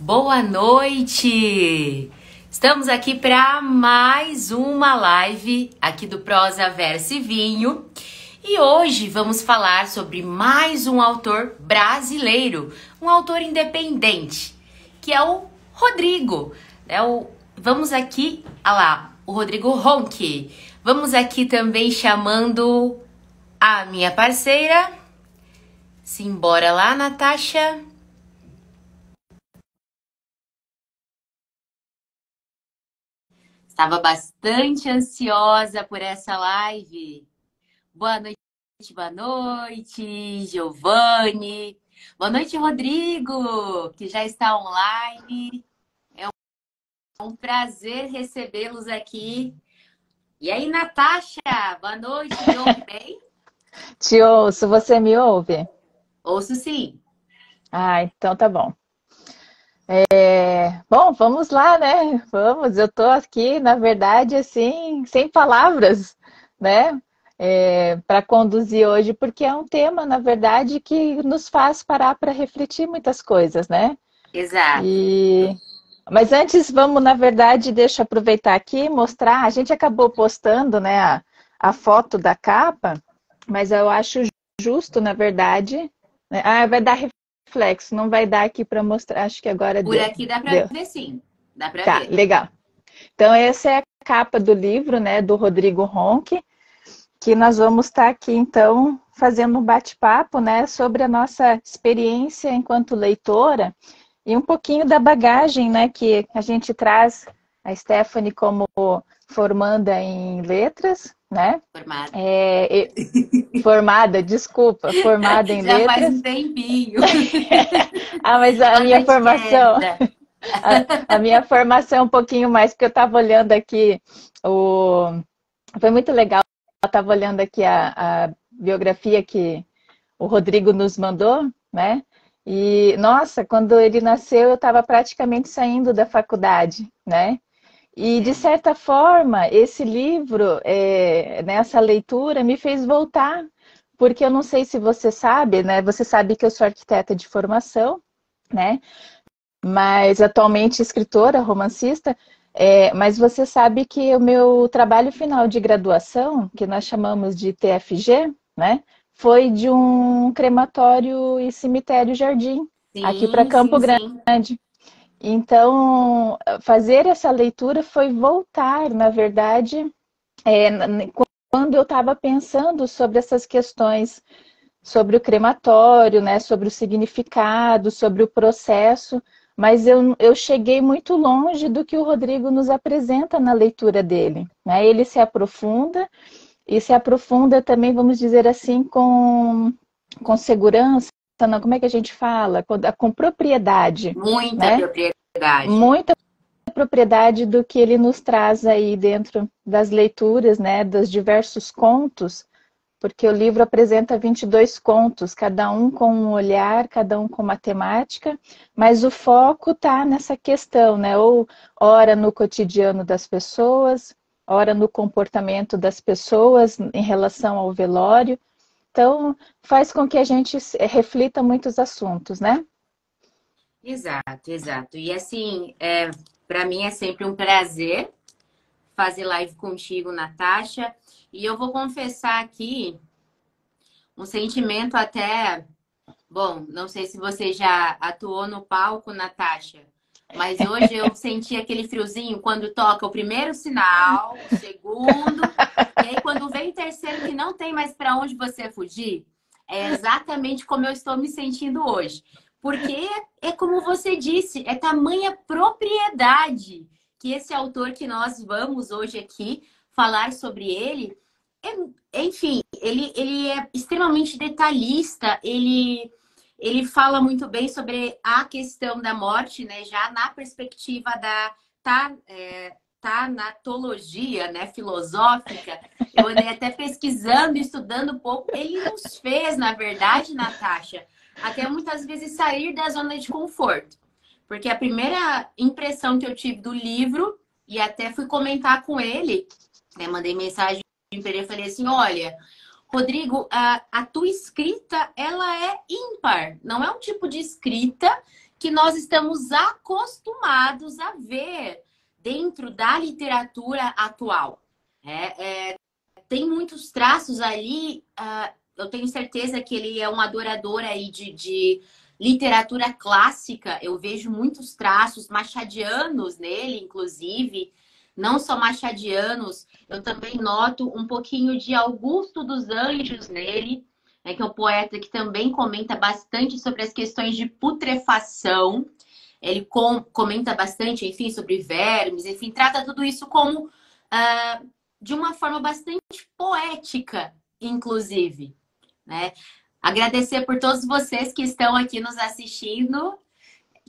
Boa noite! Estamos aqui para mais uma live aqui do Prosa Verso e Vinho. E hoje vamos falar sobre mais um autor brasileiro, um autor independente, que é o Rodrigo. Vamos aqui, olha lá, o Rodrigo Ronchi. Vamos aqui também chamando a minha parceira. Simbora lá, Natasha. Estava bastante ansiosa por essa live. Boa noite, Giovanni. Boa noite, Rodrigo, que já está online. É um prazer recebê-los aqui. E aí, Natasha, boa noite, me ouve bem? Te ouço, você me ouve? Ouço sim. Ah, então tá bom. Bom, vamos lá, né? Vamos, eu tô aqui, na verdade, assim, sem palavras, né? Para conduzir hoje, porque é um tema, na verdade, que nos faz parar para refletir muitas coisas, né? Exato. Mas antes, vamos, na verdade, deixa eu aproveitar aqui e mostrar. A gente acabou postando, né, a foto da capa, mas eu acho justo, na verdade, né? Ah, vai dar reflexo, não vai dar aqui para mostrar. Acho que agora Por deu. aqui dá para Deu. ver sim. Dá para Tá, ver. legal. Então, essa é a capa do livro, né, do Rodrigo Ronchi, que nós vamos estar aqui, então, fazendo um bate-papo, né, sobre a nossa experiência enquanto leitora e um pouquinho da bagagem, né, que a gente traz, a Stephanie como formanda em letras, né, Formada. formada em Já faz um letras. tempinho. Ah, mas a minha Bastante formação, queda. a minha formação é um pouquinho mais, porque eu estava olhando aqui, foi muito legal, eu estava olhando aqui a biografia que o Rodrigo nos mandou, né? E, nossa, quando ele nasceu, eu estava praticamente saindo da faculdade, né? E, de certa forma, esse livro, nessa leitura, me fez voltar, porque eu não sei se você sabe, né? Você sabe que eu sou arquiteta de formação, né? Mas atualmente escritora, romancista, mas você sabe que o meu trabalho final de graduação, que nós chamamos de TFG, né? Foi de um crematório e cemitério jardim, aqui para Sim, Campo sim, sim. Grande. Então, fazer essa leitura foi voltar, na verdade, quando eu estava pensando sobre essas questões, sobre o crematório, né, sobre o significado, sobre o processo, mas eu cheguei muito longe do que o Rodrigo nos apresenta na leitura dele, né? Ele se aprofunda e se aprofunda também, vamos dizer assim, com segurança, não, como é que a gente fala? Com propriedade, Muita né? propriedade. Muita propriedade do que ele nos traz aí dentro das leituras, né, dos diversos contos, porque o livro apresenta 22 contos, cada um com um olhar, cada um com uma temática, mas o foco está nessa questão, né? Ou ora no cotidiano das pessoas, ora no comportamento das pessoas em relação ao velório. Então, faz com que a gente reflita muitos assuntos, né? Exato, exato. E assim, para mim é sempre um prazer fazer live contigo, Natasha. E eu vou confessar aqui um sentimento até. Bom, não sei se você já atuou no palco, Natasha, mas hoje eu senti aquele friozinho quando toca o primeiro sinal, o segundo, e aí quando vem o terceiro que não tem mais para onde você fugir, é exatamente como eu estou me sentindo hoje. Porque é como você disse, é tamanha propriedade que esse autor que nós vamos hoje aqui falar sobre ele, enfim, ele é extremamente detalhista, ele fala muito bem sobre a questão da morte, né? Já na perspectiva da tanatologia, né? Filosófica. Eu andei até pesquisando, estudando um pouco. Ele nos fez, na verdade, Natasha, até muitas vezes sair da zona de conforto. Porque a primeira impressão que eu tive do livro, e até fui comentar com ele, né? Mandei mensagem para ele e falei assim, olha, Rodrigo, a tua escrita, ela é ímpar. Não é um tipo de escrita que nós estamos acostumados a ver dentro da literatura atual. Tem muitos traços ali, eu tenho certeza que ele é um adorador aí de literatura clássica. Eu vejo muitos traços machadianos nele, inclusive. Não só machadianos, eu também noto um pouquinho de Augusto dos Anjos nele, né, que é um poeta que também comenta bastante sobre as questões de putrefação. Ele comenta bastante, enfim, sobre vermes, enfim, trata tudo isso como de uma forma bastante poética, inclusive, né? Agradecer por todos vocês que estão aqui nos assistindo,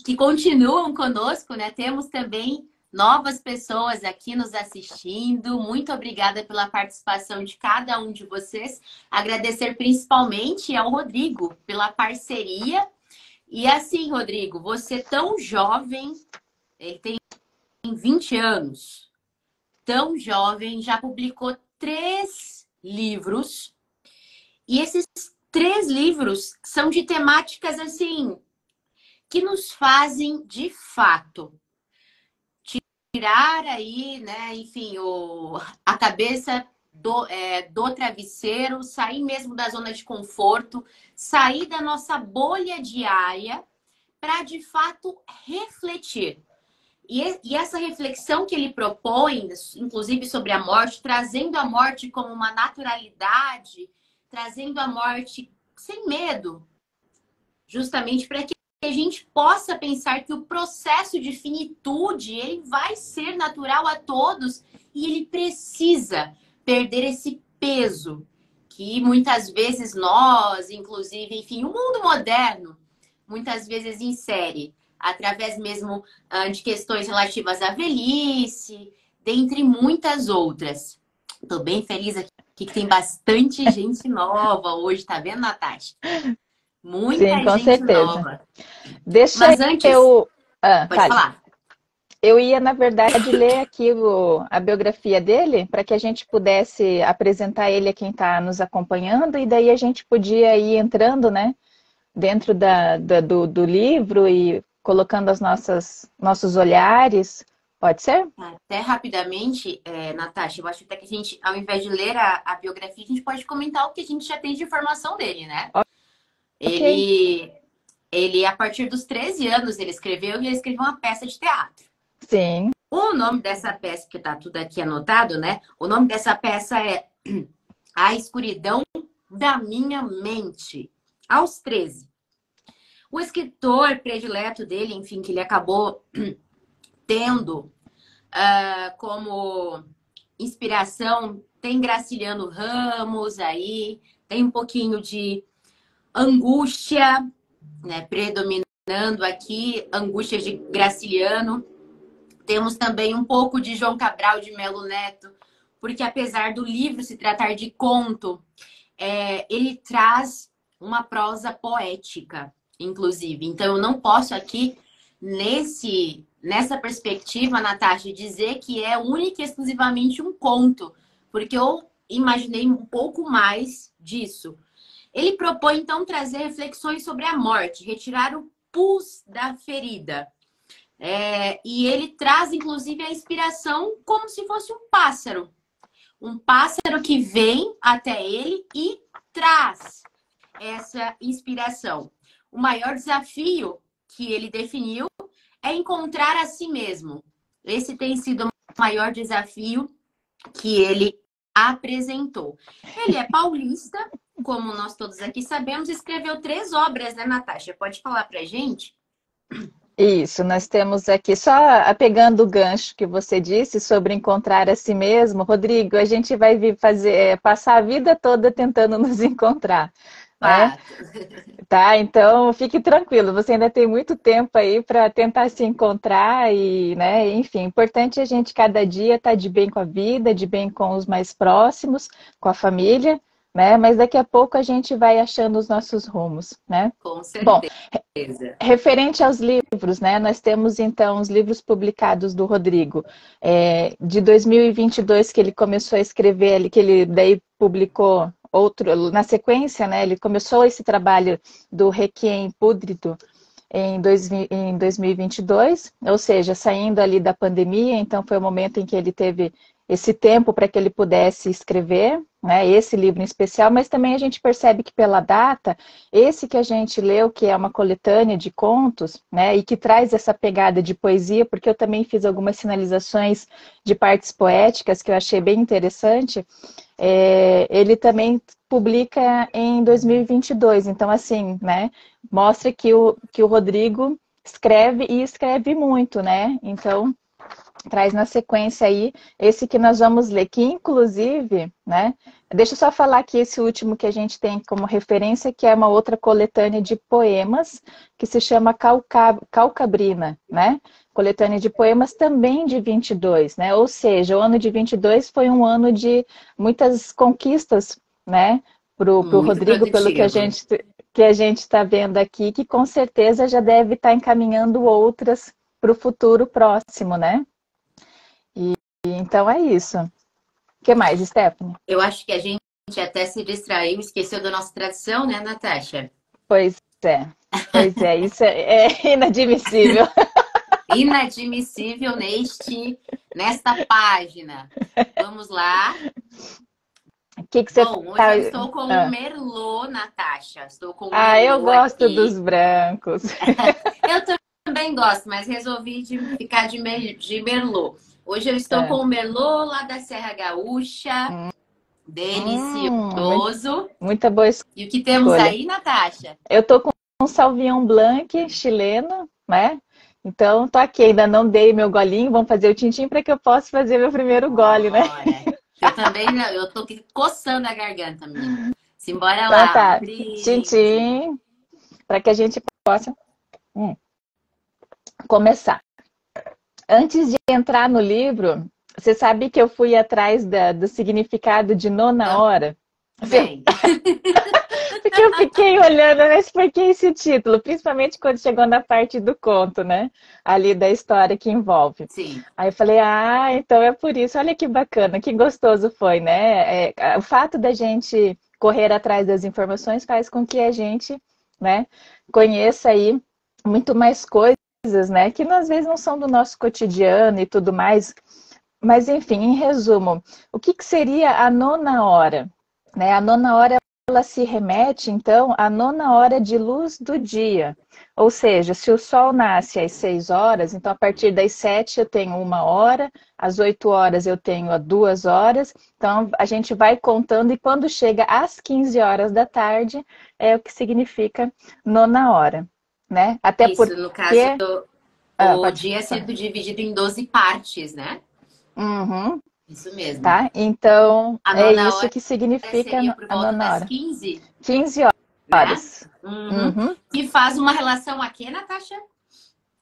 que continuam conosco, né? Temos também novas pessoas aqui nos assistindo. Muito obrigada pela participação de cada um de vocês. Agradecer principalmente ao Rodrigo pela parceria. E assim, Rodrigo, você tão jovem, ele tem 20 anos, tão jovem, já publicou 3 livros. E esses 3 livros são de temáticas assim que nos fazem de fato tirar aí, né, enfim, a cabeça do travesseiro, sair mesmo da zona de conforto, sair da nossa bolha diária para, de fato, refletir. E essa reflexão que ele propõe, inclusive sobre a morte, trazendo a morte como uma naturalidade, trazendo a morte sem medo, justamente para que a gente possa pensar que o processo de finitude ele vai ser natural a todos e ele precisa perder esse peso que muitas vezes nós, inclusive, enfim, o mundo moderno, muitas vezes insere, através mesmo de questões relativas à velhice, dentre muitas outras. Estou bem feliz aqui que tem bastante gente nova hoje, tá vendo, Natasha? Muita Sim, com gente certeza. nova. Deixa Mas antes, eu... pode falar. Eu ia, na verdade, ler aqui a biografia dele para que a gente pudesse apresentar ele a quem está nos acompanhando e daí a gente podia ir entrando, né, dentro do livro e colocando as nossos olhares. Pode ser? Até rapidamente, Natasha, eu acho até que a gente, ao invés de ler a biografia, a gente pode comentar o que a gente já tem de informação dele, né? Ok. Ele, a partir dos 13 anos, ele escreveu uma peça de teatro. Sim. O nome dessa peça, que tá tudo aqui anotado, né? O nome dessa peça é A Escuridão da Minha Mente, aos 13. O escritor predileto dele, enfim, que ele acabou tendo como inspiração, tem Graciliano Ramos aí, tem um pouquinho de angústia, né, predominando aqui, angústia de Graciliano. Temos também um pouco de João Cabral de Melo Neto, porque apesar do livro se tratar de conto, ele traz uma prosa poética, inclusive. Então, eu não posso aqui, nessa perspectiva, Natasha, dizer que é única e exclusivamente um conto, porque eu imaginei um pouco mais disso. Ele propõe, então, trazer reflexões sobre a morte, retirar o pus da ferida. E ele traz, inclusive, a inspiração como se fosse um pássaro. Um pássaro que vem até ele e traz essa inspiração. O maior desafio que ele definiu é encontrar a si mesmo. Esse tem sido o maior desafio que ele apresentou. Ele é paulista, como nós todos aqui sabemos, escreveu 3 obras, né, Natasha? Pode falar pra gente? Isso, nós temos aqui, só pegando o gancho que você disse sobre encontrar a si mesmo, Rodrigo, a gente vai passar a vida toda tentando nos encontrar, né? Tá, então fique tranquilo, você ainda tem muito tempo aí para tentar se encontrar e, né, enfim, importante a gente cada dia estar de bem com a vida, de bem com os mais próximos, com a família, né? Mas daqui a pouco a gente vai achando os nossos rumos, né? Com certeza. Bom, referente aos livros, né? Nós temos então os livros publicados do Rodrigo, de 2022 que ele começou a escrever, que ele daí publicou outro, na sequência, né? Ele começou esse trabalho do Requiem Púdrido, em 2022, ou seja, saindo ali da pandemia, então foi o momento em que ele teve esse tempo para que ele pudesse escrever, né, esse livro em especial, mas também a gente percebe que pela data, esse que a gente leu, que é uma coletânea de contos, né, e que traz essa pegada de poesia, porque eu também fiz algumas sinalizações de partes poéticas que eu achei bem interessante, ele também publica em 2022, então assim, né, mostra que o Rodrigo escreve e escreve muito, né, então traz na sequência aí esse que nós vamos ler, que inclusive, né, deixa eu só falar aqui esse último que a gente tem como referência, que é uma outra coletânea de poemas, que se chama Calcabrina, né, coletânea de poemas também de 22, né, ou seja, o ano de 22 foi um ano de muitas conquistas, né, pro Muito Rodrigo, pelo que produtivo. a gente está vendo aqui, que com certeza já deve estar encaminhando outras para o futuro próximo, né? Então é isso. O que mais, Stephanie? Eu acho que a gente até se distraiu, esqueceu da nossa tradição, né, Natasha? Pois é. Pois é, isso é inadmissível. Inadmissível nesta página. Vamos lá. O que você Bom, hoje tá... eu estou com um Merlot, Natasha. Estou com um eu Merlot gosto aqui. dos brancos. Eu também gosto, mas resolvi ficar de Merlot. Hoje eu estou com o Merlot lá da Serra Gaúcha. Muito, Delicioso. muita boa E o que temos escolha. aí, Natasha? Eu tô com um Sauvignon Blanc chileno, né? Então, tô aqui, ainda não dei meu golinho, vamos fazer o tintim para que eu possa fazer meu primeiro gole, né? Ora, eu também, eu tô aqui coçando a garganta, menina. Simbora Então lá, um tá, brinde. tintim, para que a gente possa começar. Antes de entrar no livro, você sabe que eu fui atrás do significado de nona hora? Bem, Porque eu fiquei olhando, mas por que esse título? Principalmente quando chegou na parte do conto, né? Ali da história que envolve. sim, Aí eu falei, então é por isso. Olha que bacana, que gostoso foi, né? O fato da gente correr atrás das informações faz com que a gente, né, conheça aí muito mais coisas, né? Que às vezes não são do nosso cotidiano e tudo mais. Mas, enfim, em resumo, o que seria a nona hora? Né? A nona hora ela se remete, então, à nona hora de luz do dia. Ou seja, se o sol nasce às 6 horas, então a partir das 7 eu tenho 1 hora, às 8 horas eu tenho 2 horas. Então, a gente vai contando e quando chega às 15 horas da tarde, é o que significa nona hora. Né? Até isso, no caso, porque... o pode dia é falar. sendo dividido em 12 partes, né? Uhum. Isso mesmo. Tá? Então, A é nona isso hora que significa seria por a volta nona das hora. 15, 15 né? horas. Uhum. Uhum. Que faz uma relação aqui, Natasha?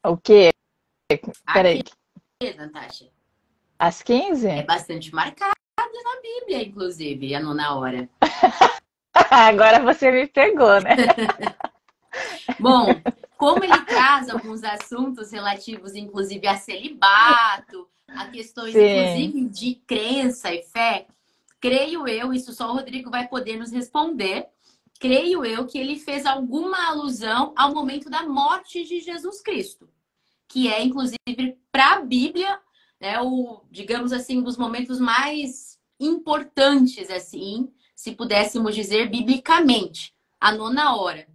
O quê? Aqui, Peraí. Natasha. Às É 15? bastante marcado na Bíblia, inclusive, a nona hora. Agora você me pegou, né? Bom, como ele traz alguns assuntos relativos, inclusive, a celibato, a questões, Sim, inclusive, de crença e fé, creio eu, isso só o Rodrigo vai poder nos responder, creio eu que ele fez alguma alusão ao momento da morte de Jesus Cristo, que é, inclusive, para a Bíblia, né, digamos assim, um dos momentos mais importantes, assim, se pudéssemos dizer, biblicamente, a nona hora.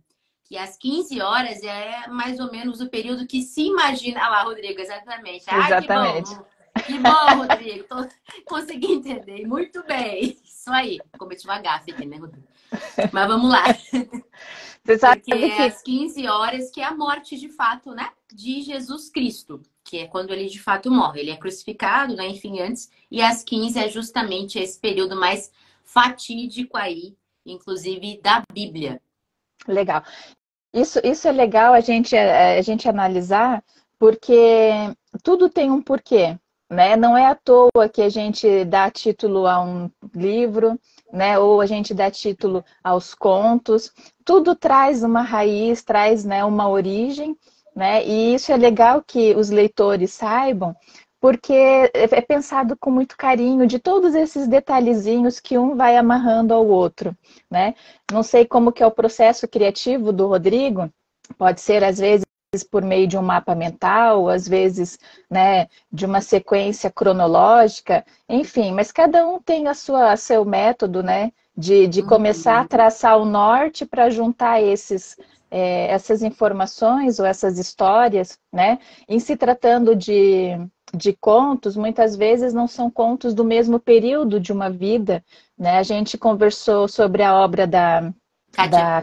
Que às 15 horas é mais ou menos o período que se imagina. Ah lá, Rodrigo, exatamente. Ai, que exatamente. bom! Que bom, Rodrigo. Consegui entender. Muito bem. Isso aí. Cometi uma gafe aqui, né, Rodrigo? Mas vamos lá. Você Porque sabe é que às 15 horas que é a morte de fato, né? De Jesus Cristo. Que é quando ele de fato morre. Ele é crucificado, né? Enfim, antes. E às 15 é justamente esse período mais fatídico aí, inclusive da Bíblia. legal. Isso é legal a gente analisar, porque tudo tem um porquê, né? Não é à toa que a gente dá título a um livro, né? Ou a gente dá título aos contos. Tudo traz uma raiz, traz, né, uma origem, né? E isso é legal que os leitores saibam, porque é pensado com muito carinho de todos esses detalhezinhos que um vai amarrando ao outro, né? Não sei como que é o processo criativo do Rodrigo, pode ser às vezes por meio de um mapa mental, às vezes, né, de uma sequência cronológica, enfim, mas cada um tem seu método, né, de começar a traçar o norte para juntar essas informações ou essas histórias, né? Em se tratando de contos, muitas vezes não são contos do mesmo período de uma vida, né? A gente conversou sobre a obra da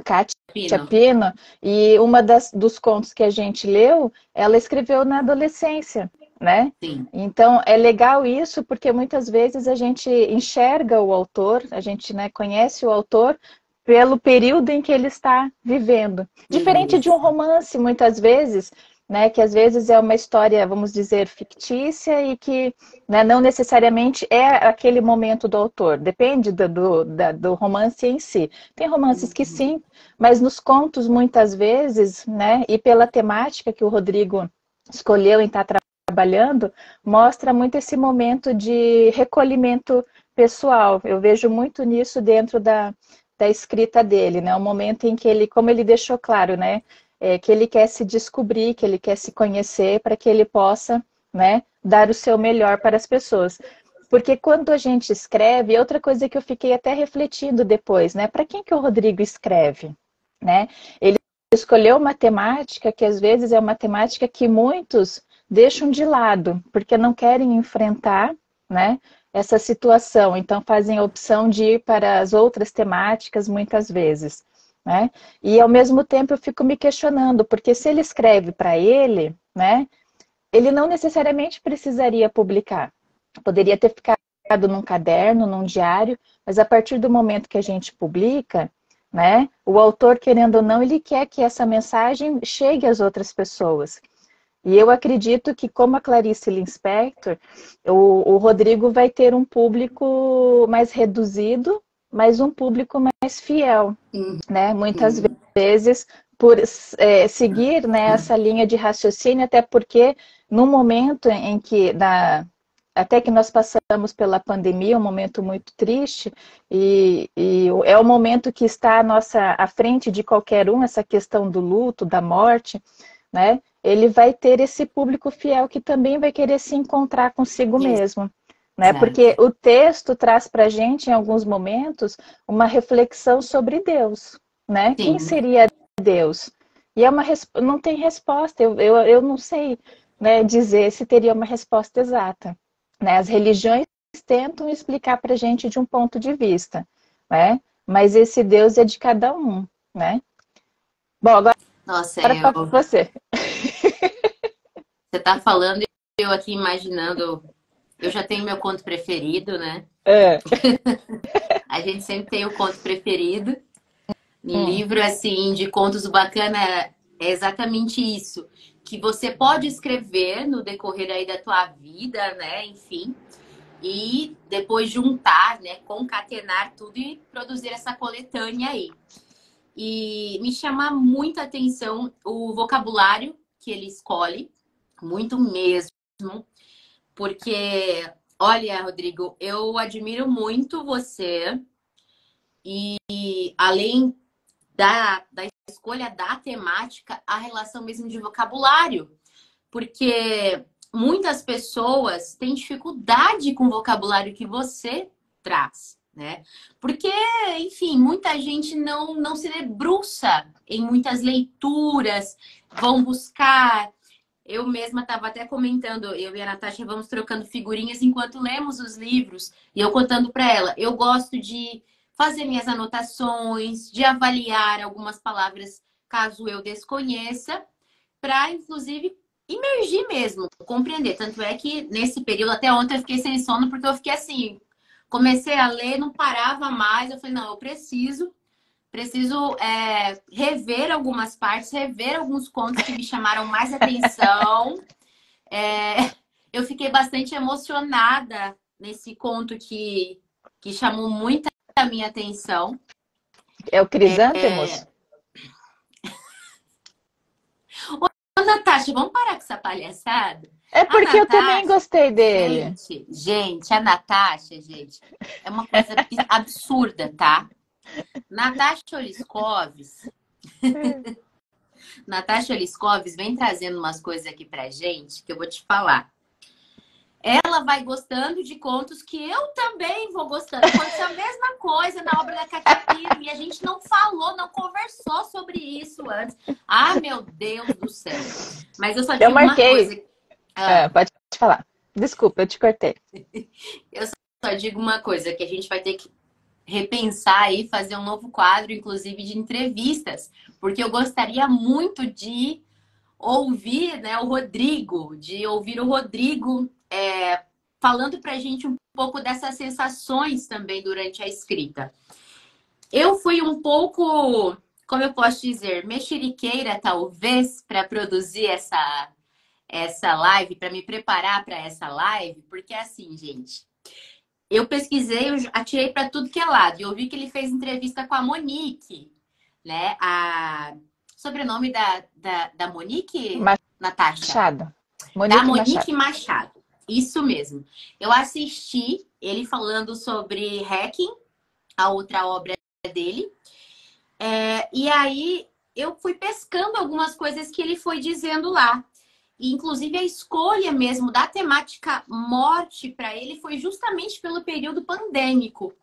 Kátia Pino. Pino, e dos contos que a gente leu, ela escreveu na adolescência, né? Sim. Então, é legal isso, porque muitas vezes a gente enxerga o autor, a gente, né, conhece o autor pelo período em que ele está vivendo. Diferente de um Isso. romance, muitas vezes, né, que às vezes é uma história, vamos dizer, fictícia e que, né, não necessariamente é aquele momento do autor, depende do romance em si. Tem romances que sim, mas nos contos, muitas vezes, né, e pela temática que o Rodrigo escolheu em estar trabalhando, mostra muito esse momento de recolhimento pessoal. Eu vejo muito nisso dentro da escrita dele, né? O momento em que ele, como ele deixou claro, né? Que ele quer se descobrir, que ele quer se conhecer para que ele possa, né, dar o seu melhor para as pessoas. Porque quando a gente escreve, outra coisa que eu fiquei até refletindo depois, né? Para quem que o Rodrigo escreve, né? Ele escolheu uma temática que às vezes é uma temática que muitos deixam de lado, porque não querem enfrentar, né, essa situação. Então fazem a opção de ir para as outras temáticas muitas vezes, né? E ao mesmo tempo eu fico me questionando, porque se ele escreve para ele, né, ele não necessariamente precisaria publicar. Poderia ter ficado num caderno, num diário, mas a partir do momento que a gente publica, né, o autor, querendo ou não, ele quer que essa mensagem chegue às outras pessoas. E eu acredito que, como a Clarice Lispector, o Rodrigo vai ter um público mais reduzido, mas um público mais fiel, né? Muitas vezes por seguir, né, essa linha de raciocínio, até porque no momento em que, até que nós passamos pela pandemia, um momento muito triste, e é o momento que está à frente de qualquer um, essa questão do luto, da morte, né? Ele vai ter esse público fiel que também vai querer se encontrar consigo mesmo, né? Porque o texto traz para a gente, em alguns momentos, uma reflexão sobre Deus, né? Sim. Quem seria Deus? E não tem resposta, eu não sei, né, dizer se teria uma resposta exata, né? As religiões tentam explicar para a gente de um ponto de vista, né? Mas esse Deus é de cada um, né? Bom, agora Nossa, para você. você tá falando e eu aqui imaginando. Eu já tenho meu conto preferido, né? É. A gente sempre tem o conto preferido. Livro, assim, de contos, o bacana é exatamente isso. Que você pode escrever no decorrer aí da tua vida, né? Enfim. E depois juntar, né? Concatenar tudo e produzir essa coletânea aí. E me chama muita atenção o vocabulário que ele escolhe. Muito mesmo. Porque, olha, Rodrigo, eu admiro muito você. E além da escolha da temática, a relação mesmo de vocabulário. Porque muitas pessoas têm dificuldade com o vocabulário que você traz, né? Porque, enfim, muita gente não se debruça em muitas leituras, vão buscar. Eu mesma estava até comentando, eu e a Natasha vamos trocando figurinhas enquanto lemos os livros, e eu contando para ela, eu gosto de fazer minhas anotações, de avaliar algumas palavras caso eu desconheça, para inclusive imergir mesmo, compreender. Tanto é que nesse período, até ontem eu fiquei sem sono, porque eu fiquei assim, comecei a ler, não parava mais, eu falei, não, eu preciso rever algumas partes, rever alguns contos que me chamaram mais atenção. Eu fiquei bastante emocionada nesse conto que chamou muito a minha atenção. É o Crisântemos? Ô, Natasha, vamos parar com essa palhaçada? É A porque eu também Natasha, gostei dele. gente, a Natasha, gente, é uma coisa absurda, tá? Natasha Oliskovs, Natasha Liscoves vem trazendo umas coisas aqui pra gente que eu vou te falar. Ela vai gostando de contos que eu também vou gostando. Aconteceu a mesma coisa na obra da Katia Piro e a gente não falou, não conversou sobre isso antes. Ah, meu Deus do céu. Mas eu só digo uma coisa. Pode falar. Desculpa, eu te cortei. Eu só digo uma coisa, que a gente vai ter que repensar e fazer um novo quadro, inclusive de entrevistas, porque eu gostaria muito de ouvir, né, o Rodrigo, falando pra gente um pouco dessas sensações também durante a escrita. Eu fui um pouco, como eu posso dizer, mexeriqueira, talvez, para produzir essa live, para me preparar para essa live, porque assim, gente, eu pesquisei, eu atirei para tudo que é lado, e eu vi que ele fez entrevista com a Monique, né? Sobrenome da Monique, Natasha? Machado. Da Monique Machado. Isso mesmo. Eu assisti ele falando sobre Hacking, a outra obra dele. E aí eu fui pescando algumas coisas que ele foi dizendo lá. E, inclusive, a escolha mesmo da temática morte para ele foi justamente pelo período pandêmico.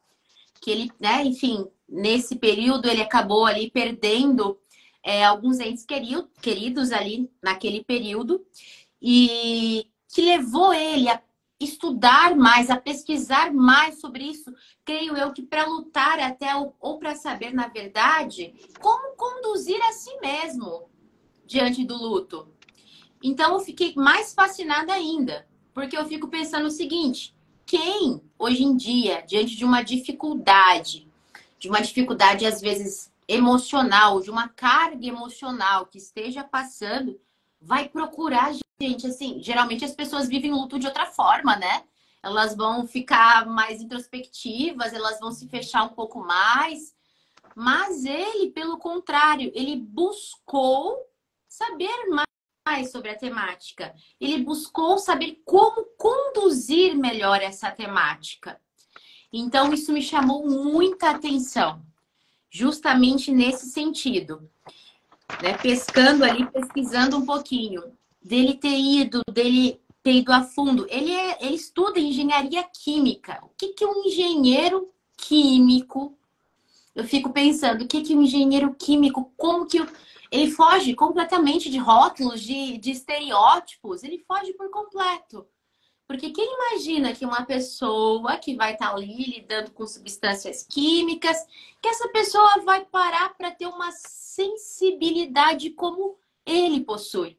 Que ele, né, enfim, nesse período ele acabou ali perdendo alguns entes queridos ali naquele período. E que levou ele a estudar mais, a pesquisar mais sobre isso, creio eu que para lutar até, ou para saber, na verdade, como conduzir a si mesmo diante do luto. Então, eu fiquei mais fascinada ainda, porque eu fico pensando o seguinte, quem, hoje em dia, diante de uma dificuldade às vezes emocional, de uma carga emocional que esteja passando, vai procurar gente, assim, geralmente as pessoas vivem luto de outra forma, né? Elas vão ficar mais introspectivas, elas vão se fechar um pouco mais. Mas ele, pelo contrário, ele buscou saber mais sobre a temática. Ele buscou saber como conduzir melhor essa temática. Então, isso me chamou muita atenção, justamente nesse sentido. Né? Pesquisando um pouquinho, dele ter ido a fundo. Ele estuda engenharia química. O que é um engenheiro químico? Eu fico pensando, o que é um engenheiro químico? Como que ele foge completamente de rótulos, de estereótipos? Ele foge por completo. Porque quem imagina que uma pessoa que vai estar ali lidando com substâncias químicas, que essa pessoa vai parar para ter uma sensibilidade como ele possui?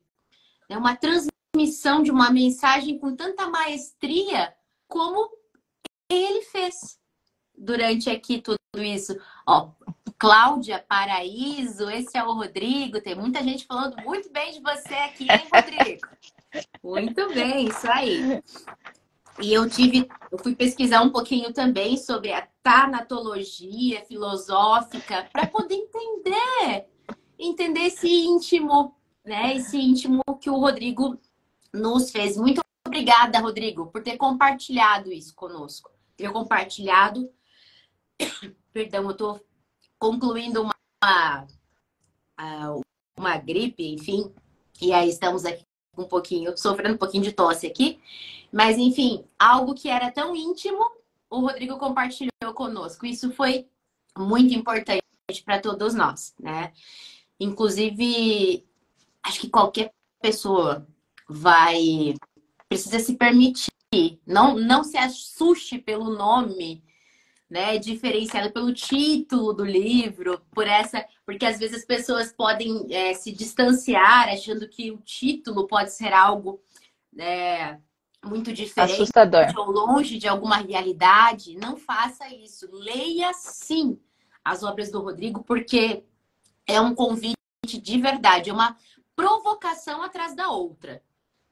É uma transmissão de uma mensagem com tanta maestria como ele fez durante aqui tudo isso. Ó, Cláudia Paraíso, esse é o Rodrigo. Tem muita gente falando muito bem de você aqui, hein, Rodrigo? Muito bem, isso aí. E eu fui pesquisar um pouquinho também sobre a tanatologia filosófica para poder entender esse íntimo, né? Esse íntimo que o Rodrigo nos fez. Muito obrigada, Rodrigo, por ter compartilhado isso conosco. Ter compartilhado. Perdão, eu estou concluindo uma gripe, enfim, e aí estamos aqui sofrendo um pouquinho de tosse aqui, mas enfim, algo que era tão íntimo, o Rodrigo compartilhou conosco. Isso foi muito importante para todos nós, né? Inclusive, acho que qualquer pessoa precisa se permitir, não se assuste pelo nome, né, diferenciado pelo título do livro, porque às vezes as pessoas podem se distanciar achando que o título pode ser algo muito diferente, assustador, ou longe de alguma realidade. Não faça isso. Leia sim as obras do Rodrigo, porque é um convite de verdade, é uma provocação atrás da outra.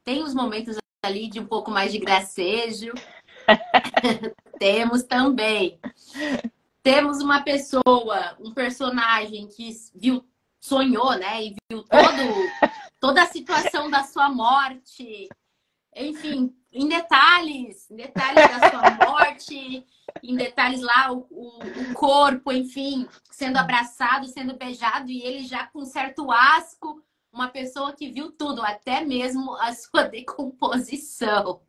Tem os momentos ali de um pouco mais de gracejo. Temos também. Temos uma pessoa, um personagem que sonhou, né? E viu toda a situação da sua morte. Enfim, em detalhes da sua morte, em detalhes lá, o corpo, enfim, sendo abraçado, sendo beijado, e ele já com certo asco, uma pessoa que viu tudo, até mesmo a sua decomposição.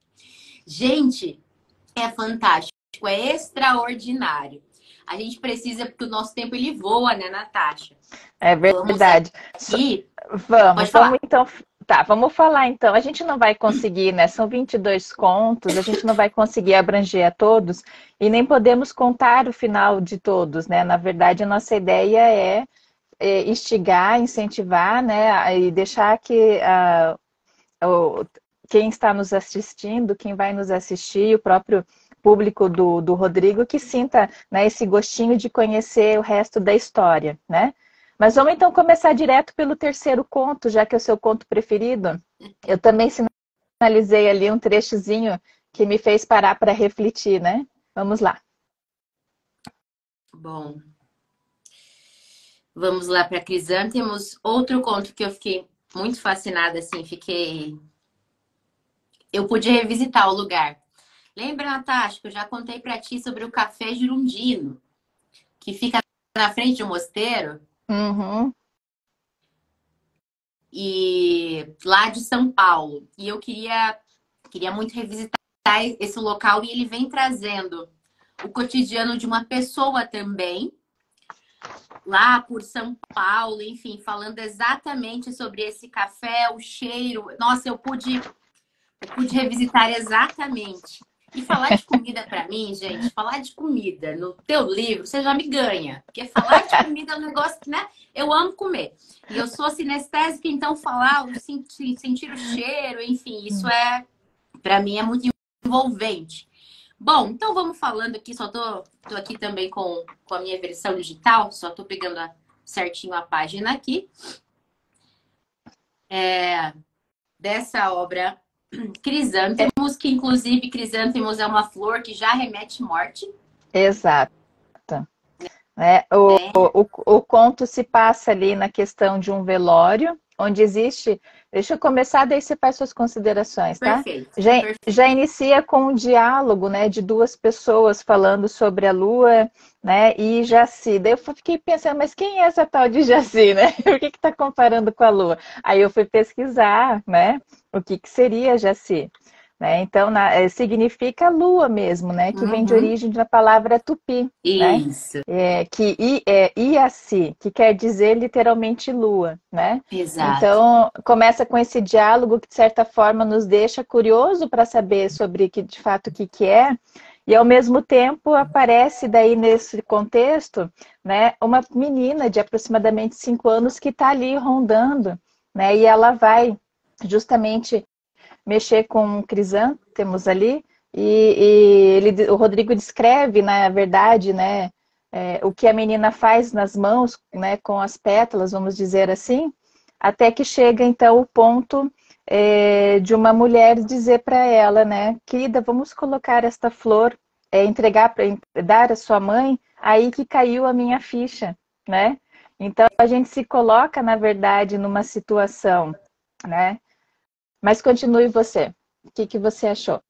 Gente, é fantástico, é extraordinário. A gente precisa, porque o nosso tempo ele voa, né, Natasha? É Vamos verdade. aqui. Pode Vamos falar. então. Tá, vamos falar então. A gente não vai conseguir, né? São 22 contos, a gente não vai conseguir abranger a todos e nem podemos contar o final de todos, né? Na verdade, a nossa ideia é instigar, incentivar, né? E deixar que quem está nos assistindo, quem vai nos assistir, o próprio público do Rodrigo, que sinta, né, esse gostinho de conhecer o resto da história, né? Mas vamos então começar direto pelo terceiro conto, já que é o seu conto preferido. Eu também sinalizei ali um trechozinho que me fez parar para refletir, né? Vamos lá. Bom, vamos lá para Crisântemos. Outro conto que eu fiquei muito fascinada, assim, eu pude revisitar o lugar. Lembra, Natasha, que eu já contei para ti sobre o Café Girundino, que fica na frente do mosteiro? Uhum. E lá de São Paulo. E eu queria muito revisitar esse local e ele vem trazendo o cotidiano de uma pessoa também, lá por São Paulo, enfim, falando exatamente sobre esse café, o cheiro. Nossa, eu pude revisitar exatamente. E falar de comida para mim, gente, falar de comida no teu livro, você já me ganha. Porque falar de comida é um negócio que, né, eu amo comer. E eu sou sinestésica, então falar, sentir o cheiro, enfim, isso para mim é muito envolvente. Bom, então vamos falando aqui, tô aqui também com a minha versão digital, só tô pegando certinho a página aqui. Dessa obra Crisântemos, que inclusive Crisântemos é uma flor que já remete morte. Exato. Né? Né? O conto se passa ali na questão de um velório, onde existe. Deixa eu começar, daí você faz suas considerações, tá? Perfeito, Já perfeito. inicia com um diálogo, né, de duas pessoas falando sobre a lua, né, e Jaci. Daí eu fiquei pensando, mas quem é essa tal de Jaci, né? Por que está comparando com a lua? Aí eu fui pesquisar, né, o que seria Jaci. Né? Então, significa lua mesmo, né? Que vem de Uhum. origem da palavra tupi, né? Isso, Iaci, que quer dizer literalmente lua, né? exato. Então, começa com esse diálogo que, de certa forma, nos deixa curioso para saber sobre que, de fato, o que é. E, ao mesmo tempo, aparece daí nesse contexto, né, uma menina de aproximadamente 5 anos que está ali rondando, né? E ela vai justamente mexer com crisântemos ali, o Rodrigo descreve, na verdade, né, o que a menina faz nas mãos, né, com as pétalas, vamos dizer assim, até que chega então o ponto de uma mulher dizer para ela, né, querida, vamos colocar esta flor, entregar para dar à sua mãe, aí que caiu a minha ficha, né? Então a gente se coloca, na verdade, numa situação, né? Mas continue você. O que você achou?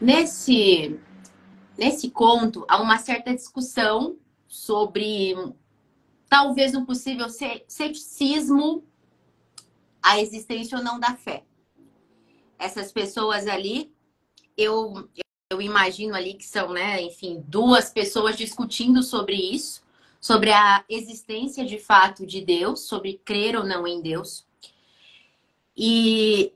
Nesse conto, há uma certa discussão sobre talvez um possível ceticismo à existência ou não da fé. Essas pessoas ali, eu, eu imagino ali que são, né, enfim, duas pessoas discutindo sobre isso, sobre a existência de fato de Deus, sobre crer ou não em Deus. E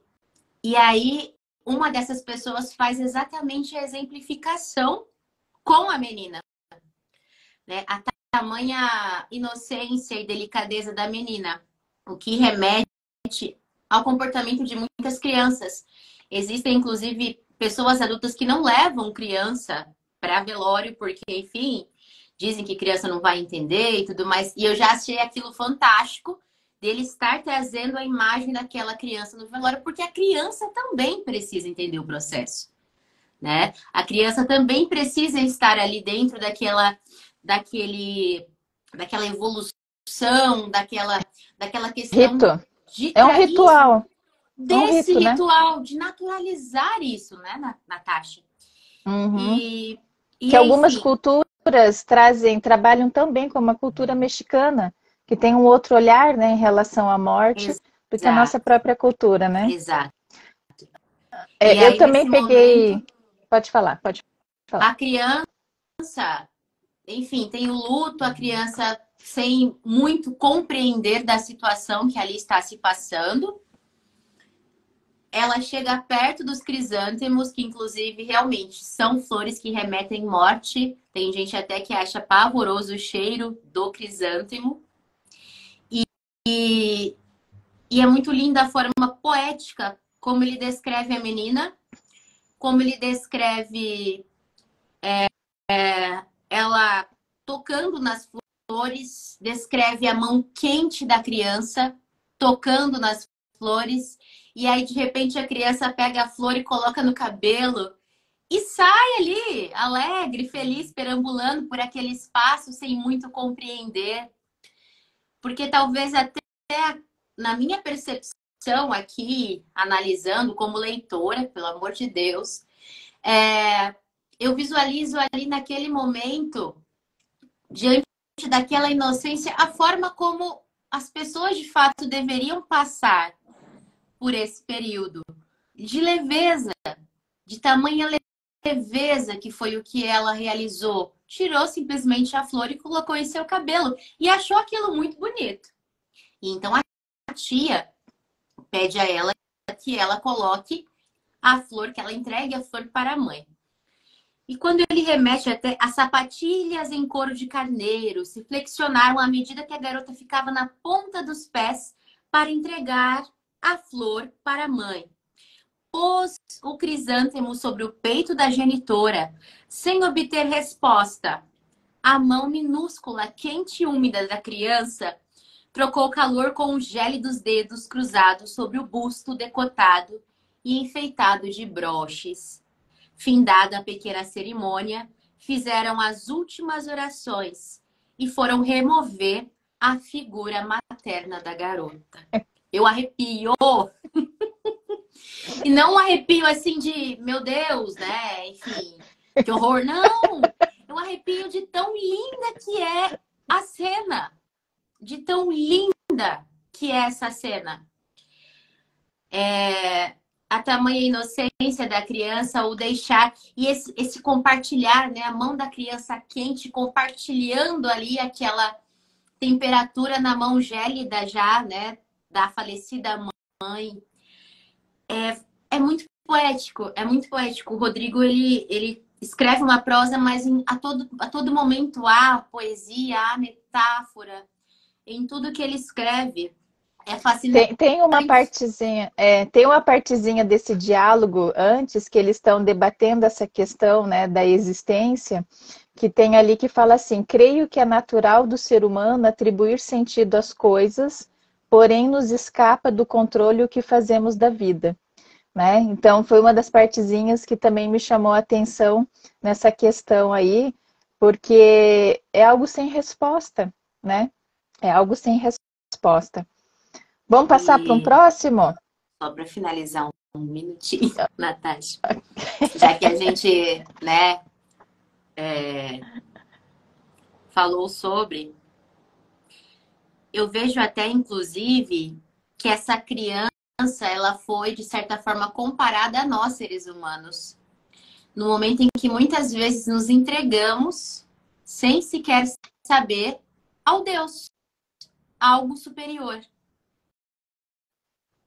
aí, uma dessas pessoas faz exatamente a exemplificação com a menina, né? A tamanha inocência e delicadeza da menina, o que remete ao comportamento de muitas crianças. Existem, inclusive, pessoas adultas que não levam criança para velório, porque, enfim, dizem que criança não vai entender e tudo mais. E eu já achei aquilo fantástico dele estar trazendo a imagem daquela criança no velório, porque a criança também precisa entender o processo, né? A criança também precisa estar ali dentro daquela evolução, daquela questão Rito. de É um isso, ritual. É um desse rito, né? ritual, de naturalizar isso, né, Natasha? Uhum. E, Que e algumas enfim, culturas trabalham também como a cultura mexicana, que tem um outro olhar, né, em relação à morte do que a nossa exato, própria cultura, né? exato. E É, eu aí, também nesse momento, peguei. Pode falar, pode falar. a criança, enfim, tem o luto, a criança sem muito compreender da situação que ali está se passando. Ela chega perto dos crisântemos, que inclusive realmente são flores que remetem morte. Tem gente até que acha pavoroso o cheiro do crisântemo. E, e é muito linda a forma poética como ele descreve a menina, como ele descreve ela tocando nas flores, descreve a mão quente da criança tocando nas flores, e aí de repente a criança pega a flor e coloca no cabelo e sai ali, alegre, feliz, perambulando por aquele espaço sem muito compreender. Porque talvez até na minha percepção aqui, analisando como leitora, pelo amor de Deus, eu visualizo ali naquele momento, diante daquela inocência, a forma como as pessoas de fato deveriam passar por esse período de leveza, de tamanha leveza que foi o que ela realizou. Tirou simplesmente a flor e colocou em seu cabelo e achou aquilo muito bonito. E então a tia pede a ela que ela coloque a flor, que ela entregue a flor para a mãe. E quando ele remete até as sapatilhas em couro de carneiro se flexionaram à medida que a garota ficava na ponta dos pés para entregar a flor para a mãe. Pôs o crisântemo sobre o peito da genitora, sem obter resposta. A mão minúscula, quente e úmida da criança trocou calor com o gélidos dedos cruzados sobre o busto decotado e enfeitado de broches. Findada a pequena cerimônia, fizeram as últimas orações e foram remover a figura materna da garota. Eu arrepio! E não um arrepio assim de, meu Deus, né? Enfim, que horror. Não! Eu arrepio de tão linda que é a cena. De tão linda que é essa cena. A tamanha inocência da criança, o deixar e esse compartilhar, né? A mão da criança quente compartilhando ali aquela temperatura na mão gélida já, né? Da falecida mãe. É muito poético, é muito poético. O Rodrigo, ele escreve uma prosa, mas a todo momento há poesia, há metáfora em tudo que ele escreve. É fascinante. Tem uma partezinha desse diálogo antes que eles estão debatendo essa questão, né, da existência, que tem ali que fala assim: creio que é natural do ser humano atribuir sentido às coisas, porém nos escapa do controle o que fazemos da vida. Né? Então, foi uma das partezinhas que também me chamou a atenção nessa questão aí, porque é algo sem resposta, né? É algo sem resposta. Vamos passar para um E próximo? só para finalizar um minutinho, Natasha, já que a gente, né, falou sobre, eu vejo até, inclusive, que essa criança, ela foi, de certa forma, comparada a nós, seres humanos. No momento em que muitas vezes nos entregamos, sem sequer saber, ao Deus, algo superior.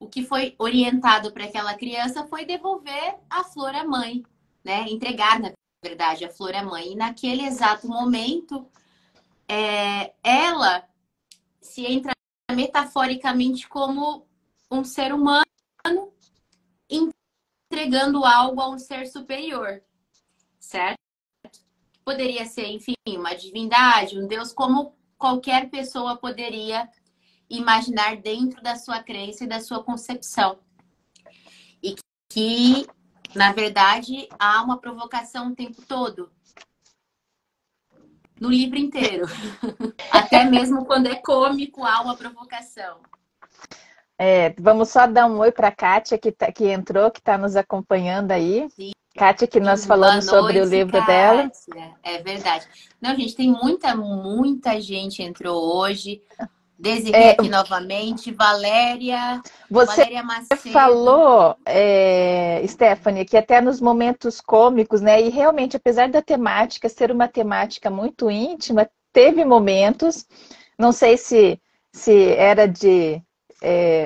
O que foi orientado para aquela criança foi devolver a flor à mãe, né? Entregar, na verdade, a flor à mãe. E naquele exato momento, ela se entra metaforicamente como um ser humano entregando algo a um ser superior, certo? Poderia ser, enfim, uma divindade, um Deus, como qualquer pessoa poderia imaginar dentro da sua crença e da sua concepção. E que, na verdade, há uma provocação o tempo todo. No livro inteiro. Até mesmo quando é cômico, há uma provocação. Vamos só dar um oi para a Kátia, que entrou, que está nos acompanhando aí. Sim, Kátia, que nós boa falamos sobre o noite, livro dela. Kátia. É verdade. Não, gente, tem muita gente entrou hoje. Desirê aqui novamente. Você Valéria Macedo. falou, Stephanie, que até nos momentos cômicos, né? E realmente, apesar da temática ser uma temática muito íntima, teve momentos, não sei se era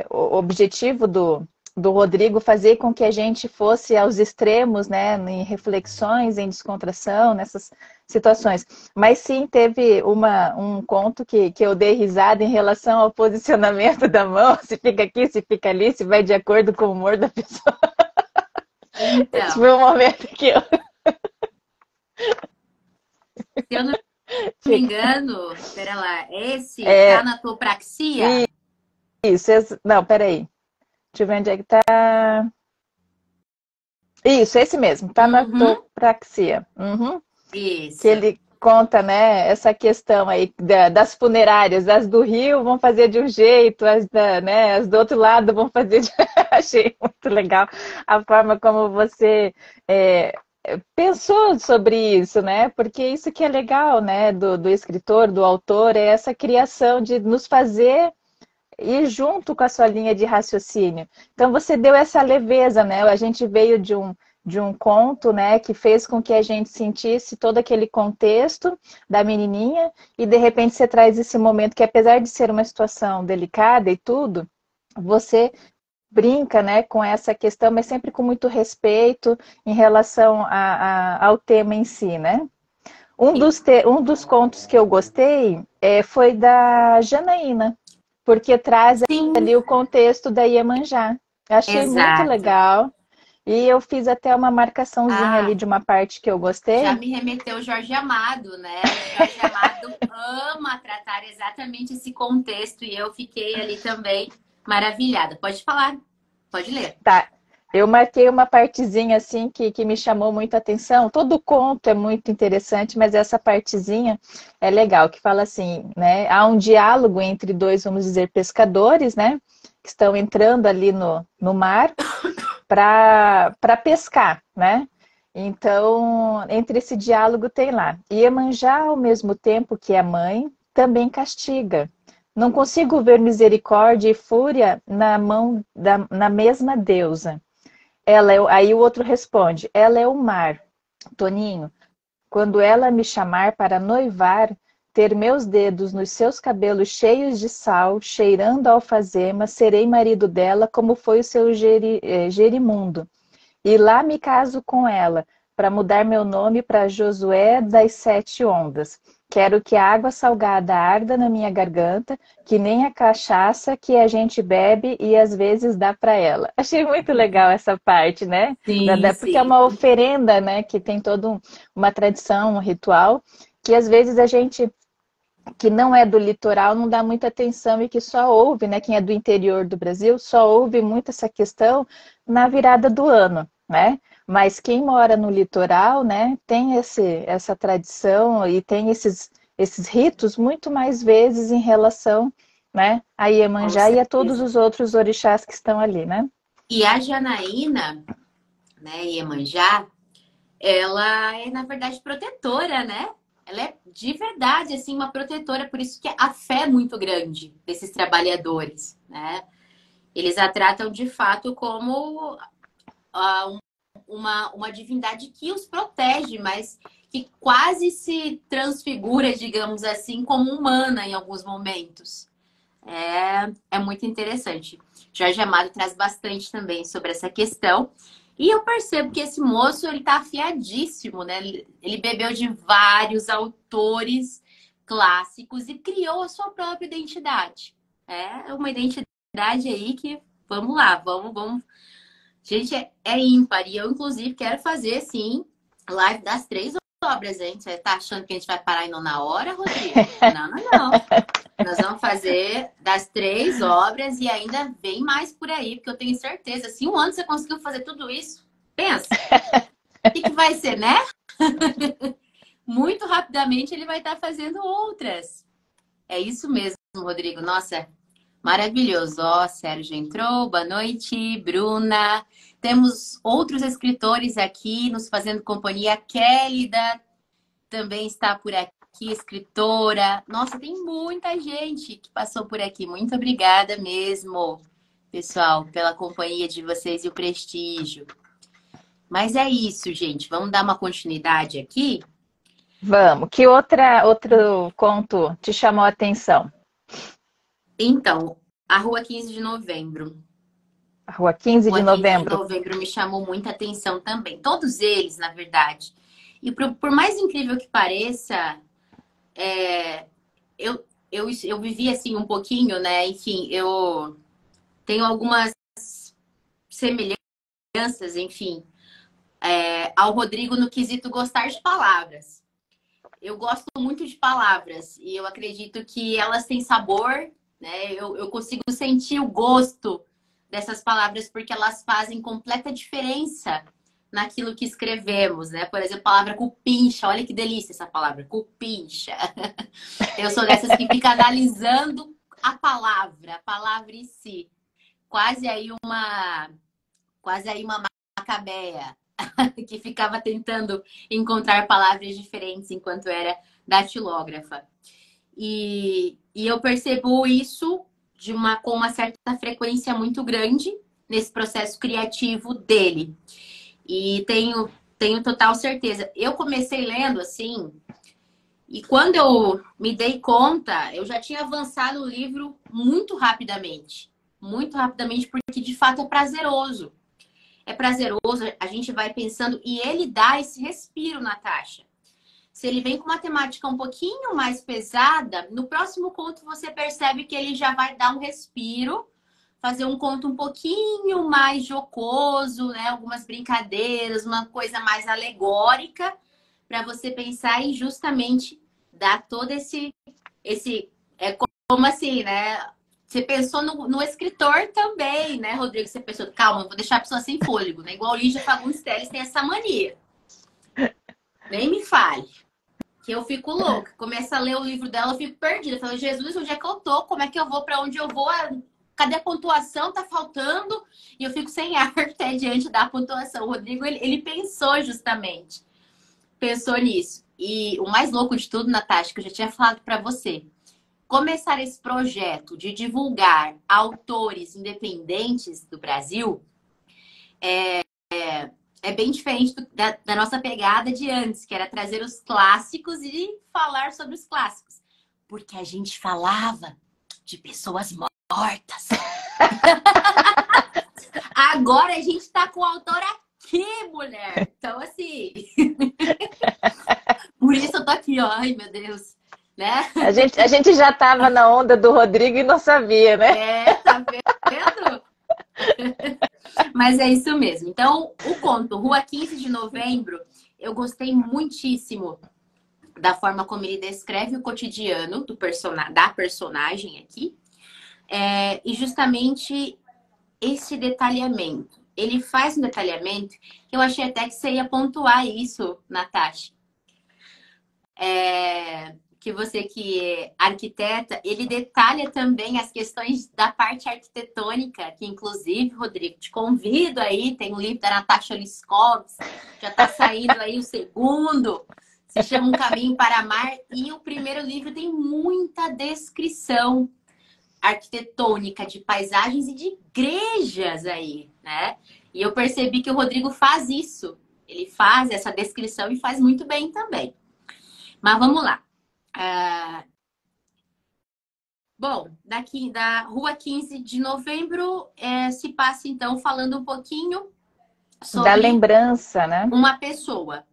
o objetivo do Rodrigo fazer com que a gente fosse aos extremos, né? Em reflexões, em descontração, nessas situações. Mas sim, teve um conto que eu dei risada em relação ao posicionamento da mão, se fica aqui, se fica ali, se vai de acordo com o humor da pessoa. Esse Então, foi um momento que eu... se eu não me Fica. engano, pera lá, esse tanatopraxia? Isso, não, peraí. Deixa eu ver onde é que tá. Isso, esse mesmo, Uhum, tanatopraxia. Uhum. Que isso. ele conta, né, essa questão aí das funerárias, as do Rio vão fazer de um jeito, as do outro lado vão fazer de... Achei muito legal a forma como você pensou sobre isso, né? Porque isso que é legal, né, do escritor, do autor, é essa criação de nos fazer ir junto com a sua linha de raciocínio. Então você deu essa leveza, né? A gente veio de um conto, né, que fez com que a gente sentisse todo aquele contexto da menininha e de repente você traz esse momento que apesar de ser uma situação delicada e tudo, você brinca, né, com essa questão, mas sempre com muito respeito em relação ao tema em si, né? Um dos contos que eu gostei foi da Janaína, porque traz Sim, ali o contexto da Iemanjá. Achei muito exato. legal. E eu fiz até uma marcaçãozinha ali Ah, de uma parte que eu já gostei. me remeteu o Jorge Amado, né? O Jorge Amado ama tratar exatamente esse contexto e eu fiquei ali também maravilhada. Pode falar, pode ler. Tá. Eu marquei uma partezinha assim que me chamou muita atenção. Todo o conto é muito interessante, mas essa partezinha é legal, que fala assim, né? Há um diálogo entre dois, vamos dizer, pescadores, né? Que estão entrando ali no mar para pescar, né? Então, entre esse diálogo tem lá. Iemanjá, ao mesmo tempo que é mãe, também castiga. Não consigo ver misericórdia e fúria na mesma deusa. Aí o outro responde, ela é o mar. Toninho, quando ela me chamar para noivar, ter meus dedos nos seus cabelos cheios de sal, cheirando a alfazema, serei marido dela, como foi o seu Gerimundo. E lá me caso com ela, para mudar meu nome para Josué das Sete Ondas. Quero que a água salgada arda na minha garganta, que nem a cachaça que a gente bebe e às vezes dá para ela. Achei muito legal essa parte, né? Sim, Porque é sim. uma oferenda, né? Que tem toda uma tradição, um ritual, que às vezes a gente que não é do litoral não dá muita atenção e que só ouve, né? Quem é do interior do Brasil só ouve muito essa questão na virada do ano, né? Mas quem mora no litoral, né, tem essa tradição e tem esses ritos muito mais vezes em relação, né, a Com Iemanjá e a todos certeza. os outros orixás que estão ali, né? E a Janaína, né, Iemanjá, ela é, na verdade, protetora, né? Ela é de verdade, assim, uma protetora, por isso que a fé é muito grande desses trabalhadores, né? Eles a tratam de fato como uma divindade que os protege, mas que quase se transfigura, digamos assim, como humana em alguns momentos. É muito interessante. Jorge Amado traz bastante também sobre essa questão. E eu percebo que esse moço ele tá afiadíssimo, né? Ele bebeu de vários autores clássicos e criou a sua própria identidade. É uma identidade aí que, vamos lá, vamos. Gente, é ímpar. E eu, inclusive, quero fazer, sim, live das três obras, hein? Você tá achando que a gente vai parar e não na hora, Rodrigo? Não, não, não. Nós vamos fazer das três obras e ainda vem mais por aí, porque eu tenho certeza. Se um ano você conseguiu fazer tudo isso, pensa, o que vai ser, né? Muito rapidamente ele vai estar fazendo outras. É isso mesmo, Rodrigo. Nossa, Maravilhoso. Ó, Sérgio entrou. Boa noite, Bruna. Temos outros escritores aqui nos fazendo companhia. Kélida também está por aqui, escritora. Nossa, tem muita gente que passou por aqui. Muito obrigada mesmo, pessoal, pela companhia de vocês e o prestígio. Mas é isso, gente. Vamos dar uma continuidade aqui. Vamos. Que outro conto te chamou a atenção? Então, a Rua 15 de Novembro. Rua 15 de Rua 15 de Novembro. Novembro me chamou muita atenção também. Todos eles, na verdade. E por mais incrível que pareça, eu vivi assim um pouquinho, né? Enfim, eu tenho algumas semelhanças, enfim, ao Rodrigo no quesito gostar de palavras. Eu gosto muito de palavras e eu acredito que elas têm sabor, né? Eu consigo sentir o gosto dessas palavras porque elas fazem completa diferença naquilo que escrevemos, né? Por exemplo, a palavra cupincha. Olha que delícia essa palavra, cupincha. Eu sou dessas que fica analisando a palavra em si. Quase aí uma macabeia que ficava tentando encontrar palavras diferentes enquanto era datilógrafa. E eu percebo isso com uma certa frequência muito grande nesse processo criativo dele. E tenho total certeza. Eu comecei lendo assim, e quando eu me dei conta, eu já tinha avançado o livro muito rapidamente. Muito rapidamente, porque de fato é prazeroso. É prazeroso, a gente vai pensando, e ele dá esse respiro, Natasha. Se ele vem com uma temática um pouquinho mais pesada, no próximo conto você percebe que ele já vai dar um respiro, fazer um conto um pouquinho mais jocoso, né? Algumas brincadeiras, uma coisa mais alegórica, para você pensar e justamente dar todo como assim, né? Você pensou no escritor também, né, Rodrigo? Você pensou, calma, vou deixar a pessoa sem fôlego, né? Igual Lígia Fagundes Telles tem essa mania. Nem me fale. Que eu fico louca. Começo a ler o livro dela, eu fico perdida. Eu falo, Jesus, onde é que eu tô? Como é que eu vou? Pra onde eu vou? Cadê a pontuação? Tá faltando? E eu fico sem ar até diante da pontuação. O Rodrigo, ele pensou justamente. Pensou nisso. E o mais louco de tudo, Natasha, que eu já tinha falado pra você. Começar esse projeto de divulgar autores independentes do Brasil é bem diferente da nossa pegada de antes, que era trazer os clássicos e falar sobre os clássicos. Porque a gente falava de pessoas mortas. Agora a gente tá com o autor aqui, mulher. Então, assim... Por isso eu tô aqui, ó. Ai, meu Deus. Né? A gente já estava na onda do Rodrigo e não sabia, né? Tá vendo? Mas é isso mesmo. Então, o conto Rua 15 de Novembro, eu gostei muitíssimo da forma como ele descreve o cotidiano da personagem aqui. E justamente esse detalhamento. Ele faz um detalhamento que eu achei até que você ia pontuar isso, Natasha. Que você que é arquiteta, ele detalha também as questões da parte arquitetônica, que inclusive, Rodrigo, te convido aí, tem um livro da Natasha Liskowski, já está saindo aí o segundo, se chama Um Caminho para Amar, e o primeiro livro tem muita descrição arquitetônica de paisagens e de igrejas aí, né? E eu percebi que o Rodrigo faz isso, ele faz essa descrição e faz muito bem também. Mas vamos lá. Bom, daqui da Rua 15 de Novembro se passa então falando um pouquinho sobre Da lembrança, né? uma pessoa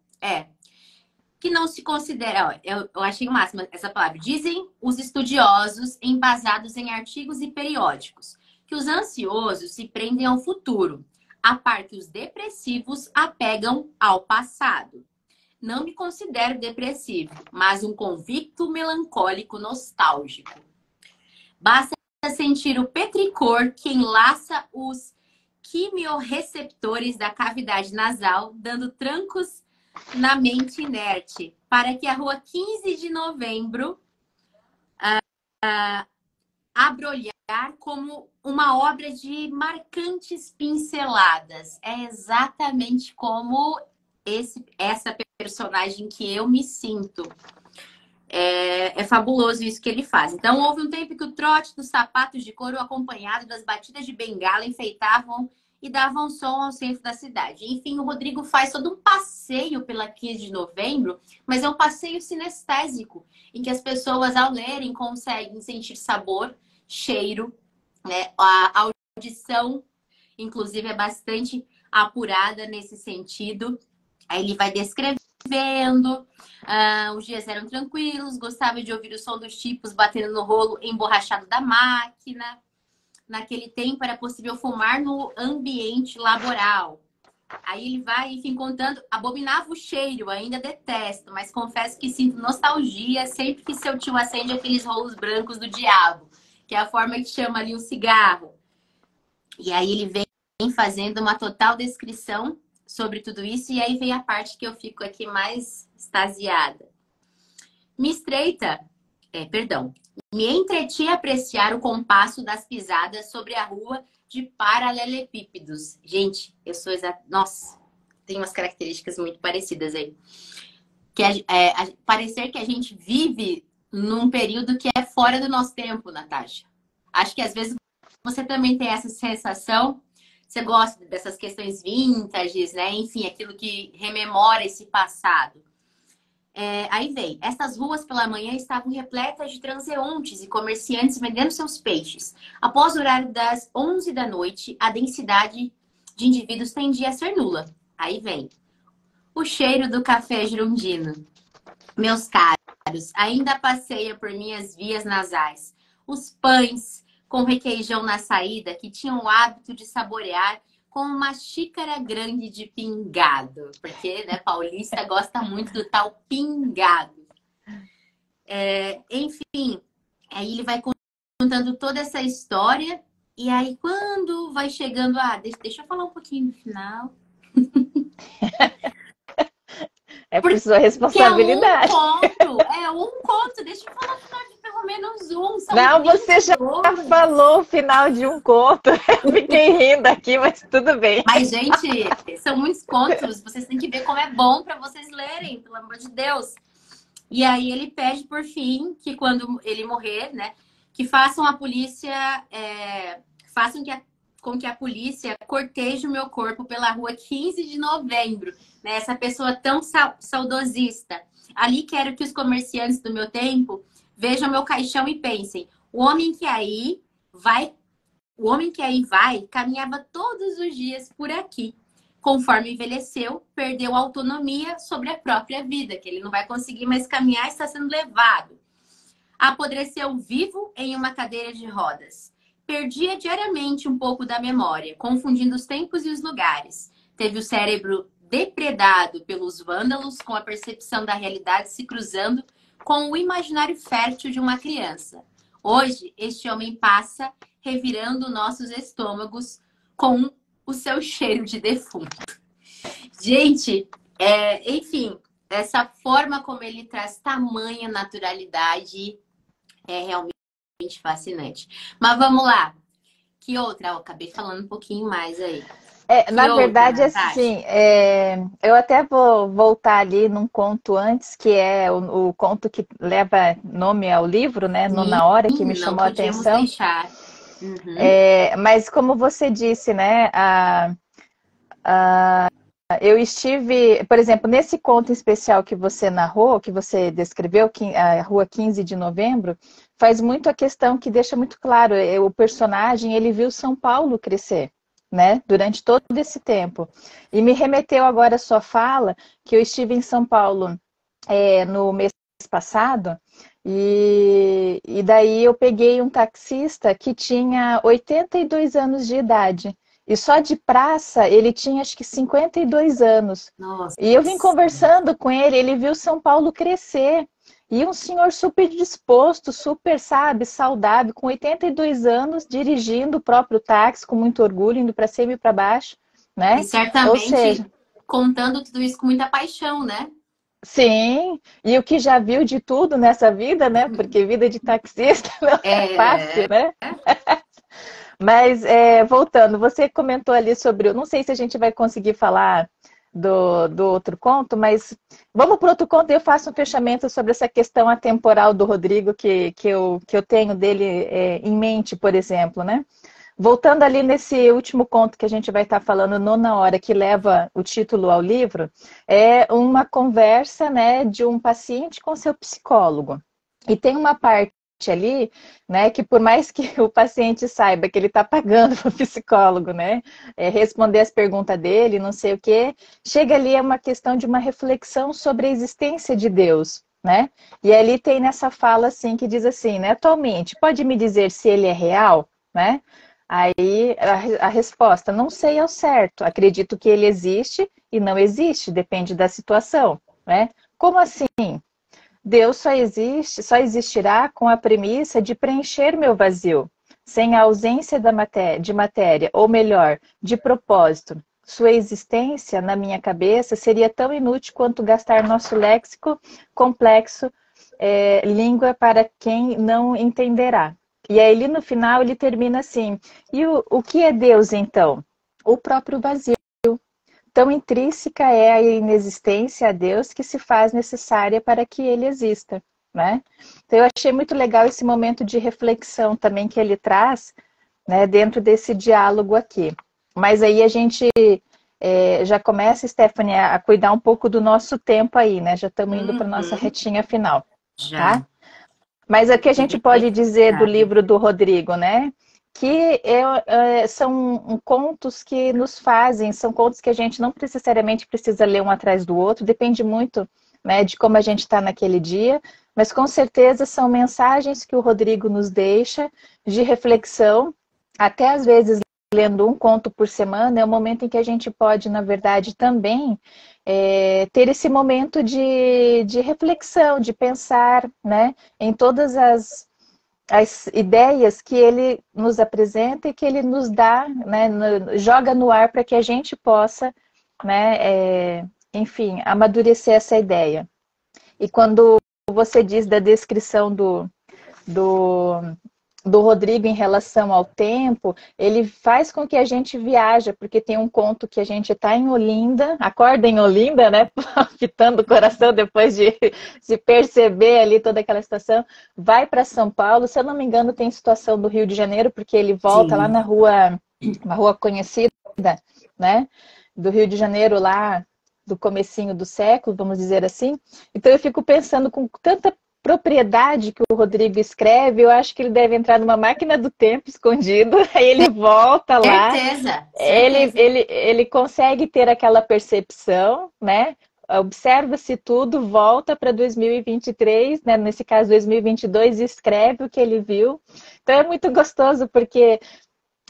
que não se considera, ó, eu achei o máximo essa palavra. Dizem os estudiosos embasados em artigos e periódicos que os ansiosos se prendem ao futuro, a par que os depressivos apegam ao passado. Não me considero depressivo, mas um convicto melancólico nostálgico. Basta sentir o petricor que enlaça os quimiorreceptores da cavidade nasal, dando trancos na mente inerte, para que a Rua 15 de Novembro abrolhar como uma obra de marcantes pinceladas. É exatamente como essa personagem que eu me sinto. É fabuloso isso que ele faz. Então, houve um tempo que o trote dos sapatos de couro acompanhado das batidas de bengala enfeitavam e davam som ao centro da cidade. Enfim, o Rodrigo faz todo um passeio pela 15 de novembro, mas é um passeio sinestésico, em que as pessoas, ao lerem, conseguem sentir sabor, cheiro, né? A audição, inclusive, é bastante apurada nesse sentido. Aí ele vai descrevendo, os dias eram tranquilos, gostava de ouvir o som dos tipos batendo no rolo emborrachado da máquina. Naquele tempo era possível fumar no ambiente laboral. Aí ele vai, enfim, contando, abominava o cheiro, ainda detesto, mas confesso que sinto nostalgia sempre que seu tio acende aqueles rolos brancos do diabo, que é a forma que chama ali um cigarro. E aí ele vem fazendo uma total descrição sobre tudo isso, e aí vem a parte que eu fico aqui mais extasiada. Me entreti a apreciar o compasso das pisadas sobre a rua de paralelepípedos. Gente, eu sou Nossa, tem umas características muito parecidas aí. Parecer que a gente vive num período que é fora do nosso tempo, Natasha. Acho que às vezes você também tem essa sensação. Você gosta dessas questões vintages, né? Enfim, aquilo que rememora esse passado. Aí vem, essas ruas pela manhã estavam repletas de transeuntes e comerciantes vendendo seus peixes. Após o horário das 11 da noite, a densidade de indivíduos tendia a ser nula. Aí vem, o cheiro do café girondino. Meus caros, ainda passeia por minhas vias nasais. Os pães com requeijão na saída, que tinham o hábito de saborear com uma xícara grande de pingado. Porque, né, paulista gosta muito do tal pingado. Enfim, aí ele vai contando toda essa história. E aí, quando vai chegando... deixa eu falar um pouquinho no final. É por sua responsabilidade. É um conto. Deixa eu falar o final de pelo menos um. Não, você já falou o final de um conto. Eu fiquei rindo aqui, mas tudo bem. Mas, gente, são muitos contos. Vocês têm que ver como é bom para vocês lerem, pelo amor de Deus. E aí ele pede, por fim, que quando ele morrer, né, que façam a polícia... com que a polícia corteje o meu corpo pela rua 15 de novembro. Né? Essa pessoa tão saudosista. Ali quero que os comerciantes do meu tempo vejam meu caixão e pensem, o homem que aí vai, caminhava todos os dias por aqui. Conforme envelheceu, perdeu a autonomia sobre a própria vida, que ele não vai conseguir mais caminhar e está sendo levado. Apodreceu vivo em uma cadeira de rodas. Perdia diariamente um pouco da memória, confundindo os tempos e os lugares. Teve o cérebro depredado pelos vândalos, com a percepção da realidade se cruzando com o imaginário fértil de uma criança. Hoje, este homem passa revirando nossos estômagos com o seu cheiro de defunto. Gente, enfim, essa forma como ele traz tamanha naturalidade é realmente fascinante. Mas vamos lá. Que outra? Eu acabei falando um pouquino mais aí. Na verdade, assim, eu até vou voltar ali num conto antes, que é o conto que leva nome ao livro, né? Na hora, que me chamou a atenção. Deixar. Uhum. Mas como você disse, né? Eu estive, por exemplo, nesse conto especial que você narrou, que você descreveu, a Rua 15 de Novembro, faz muito a questão que deixa muito claro, o personagem, ele viu São Paulo crescer, né, durante todo esse tempo. E me remeteu agora a sua fala, que eu estive em São Paulo no mês passado, e daí eu peguei um taxista que tinha 82 anos de idade. E só de praça, ele tinha acho que 52 anos. Nossa. E eu vim conversando com ele, ele viu São Paulo crescer. E um senhor super disposto, super, sabe, saudável, com 82 anos, dirigindo o próprio táxi, com muito orgulho, indo para cima e para baixo, né? E certamente Ou seja, contando tudo isso com muita paixão, né? Sim, e o que já viu de tudo nessa vida, né? Porque vida de taxista não é É, fácil, né? Mas voltando, você comentou ali sobre, não sei se a gente vai conseguir falar do outro conto, mas vamos para outro conto e eu faço um fechamento sobre essa questão atemporal do Rodrigo que eu tenho dele em mente, por exemplo, né? Voltando ali nesse último conto que a gente vai estar falando, Nona Hora, que leva o título ao livro, é uma conversa, né, de um paciente com seu psicólogo. E tem uma parte ali, né, que por mais que o paciente saiba que ele está pagando para o psicólogo, né, responder as perguntas dele, não sei o quê, chega ali é uma questão de uma reflexão sobre a existência de Deus, né? E ali tem nessa fala assim que diz assim, né, atualmente, pode me dizer se ele é real, né? Aí a resposta, não sei ao certo, acredito que ele existe e não existe, depende da situação, né? Como assim? Deus só existe, só existirá com a premissa de preencher meu vazio, sem a ausência de matéria, ou melhor, de propósito. Sua existência na minha cabeça seria tão inútil quanto gastar nosso léxico complexo, língua para quem não entenderá. E aí, no final, ele termina assim: e o que é Deus então? O próprio vazio. Tão intrínseca é a inexistência a Deus que se faz necessária para que ele exista, né? Então, eu achei muito legal esse momento de reflexão também que ele traz, né, dentro desse diálogo aqui. Mas aí a gente já começa, Stephanie, a cuidar um pouco do nosso tempo aí, né? Já estamos indo para a nossa uhum, retinha final, tá? já. Mas o que a gente pode dizer do Sabe? livro do Rodrigo, né? Que são contos que nos fazem, são contos que a gente não necessariamente precisa ler um atrás do outro, depende muito, né, de como a gente está naquele dia, mas com certeza são mensagens que o Rodrigo nos deixa de reflexão, até às vezes lendo um conto por semana, é o momento em que a gente pode, na verdade, também ter esse momento de reflexão, de pensar, né, em todas as ideias que ele nos apresenta e que ele nos dá, né, joga no ar para que a gente possa, né, enfim, amadurecer essa ideia. E quando você diz da descrição do, do Rodrigo em relação ao tempo, ele faz com que a gente viaja, porque tem um conto que a gente está em Olinda, acorda em Olinda, né? Fitando o coração depois de se perceber ali toda aquela situação, vai para São Paulo, se eu não me engano, tem situação do Rio de Janeiro, porque ele volta lá Sim. na rua, uma rua conhecida, né? Do Rio de Janeiro lá do comecinho do século, vamos dizer assim. Então eu fico pensando com tanta propriedade que o Rodrigo escreve, eu acho que ele deve entrar numa máquina do tempo escondido, aí ele volta lá, Certeza, ele, certeza. ele, ele consegue ter aquela percepção, né? Observa-se tudo, volta para 2023, né? Nesse caso 2022, e escreve o que ele viu. Então é muito gostoso, porque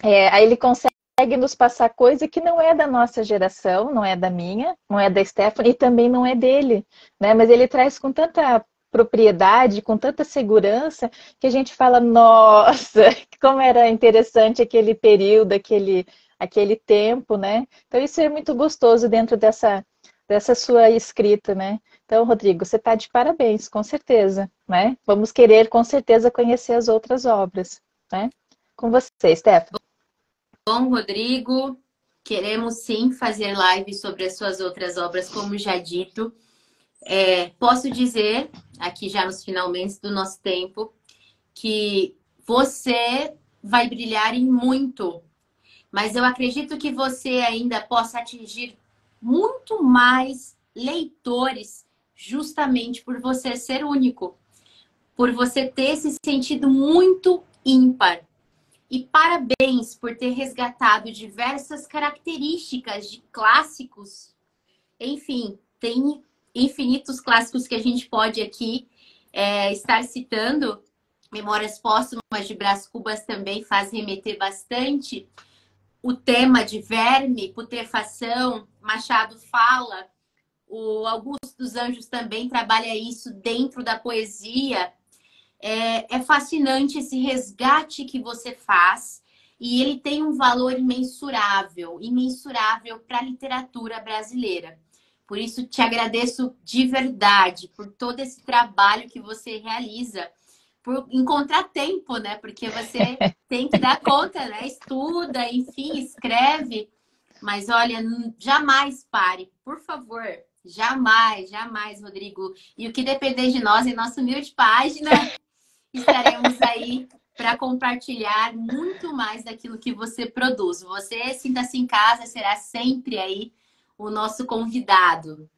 aí ele consegue nos passar coisa que não é da nossa geração, não é da minha, não é da Stephanie e também não é dele, né? Mas ele traz com tanta propriedade, com tanta segurança, que a gente fala, nossa, como era interessante aquele período, aquele tempo, né? Então isso é muito gostoso dentro dessa sua escrita, né? Então, Rodrigo, você está de parabéns, com certeza, né? Vamos querer, com certeza, conhecer as outras obras, né? Com você, Steph. Bom, Rodrigo, queremos sim fazer live sobre as suas outras obras, como já dito. Posso dizer, aqui já nos finalmente do nosso tempo, que você vai brilhar em muito, mas eu acredito que você ainda possa atingir muito mais leitores, justamente por você ser único, por você ter esse sentido muito ímpar. E parabéns por ter resgatado diversas características de clássicos. Enfim, tem infinitos clássicos que a gente pode aqui estar citando. Memórias Póstumas de Brás Cubas também faz remeter bastante. O tema de verme, putrefação, Machado fala. O Augusto dos Anjos também trabalha isso dentro da poesia. É fascinante esse resgate que você faz e ele tem um valor imensurável, imensurável para a literatura brasileira. Por isso, te agradeço de verdade por todo esse trabalho que você realiza, por encontrar tempo, né? Porque você tem que dar conta, né? Estuda, enfim, escreve. Mas olha, jamais pare, por favor. Jamais, jamais, Rodrigo. E o que depender de nós, em nossa humilde página, estaremos aí para compartilhar muito mais daquilo que você produz. Você, sinta-se em casa, será sempre aí o nosso convidado.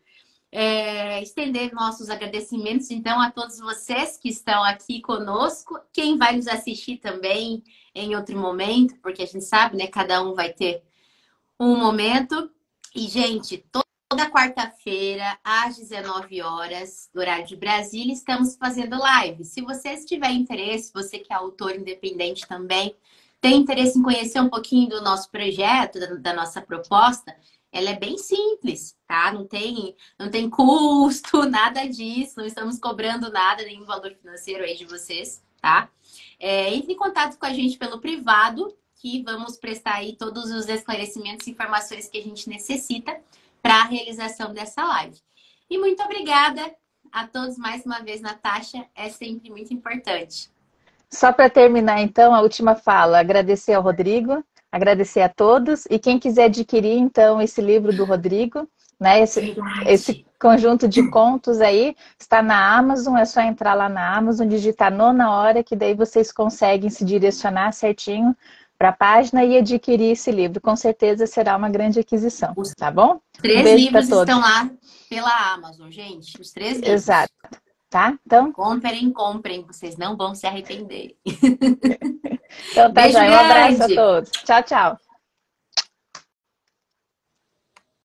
Estender nossos agradecimentos, então, a todos vocês que estão aqui conosco, quem vai nos assistir também em outro momento, porque a gente sabe, né, cada um vai ter um momento. E, gente, toda quarta-feira, às 19 horas, do horário de Brasília, estamos fazendo live. Se você tiver interesse, você que é autor independente também, tem interesse em conhecer um pouquinho do nosso projeto, da nossa proposta, ela é bem simples, tá? Não tem custo, nada disso, não estamos cobrando nada, nenhum valor financeiro aí de vocês, tá? Entre em contato com a gente pelo privado, que vamos prestar aí todos os esclarecimentos e informações que a gente necessita para a realização dessa live. E muito obrigada a todos mais uma vez, Natasha, é sempre muito importante. Só para terminar, então, a última fala, agradecer ao Rodrigo, agradecer a todos, e quem quiser adquirir, então, esse livro do Rodrigo, né, esse conjunto de contos aí, está na Amazon, é só entrar lá na Amazon, digitar Nona Hora, que daí vocês conseguem se direcionar certinho para a página e adquirir esse livro. Com certeza será uma grande aquisição, tá bom? Os 3 livros estão lá pela Amazon, gente. Os 3 livros. Exato. Tá? Então... Comprem. Vocês não vão se arrepender. Então tá, já. Um abraço a todos. Tchau, tchau.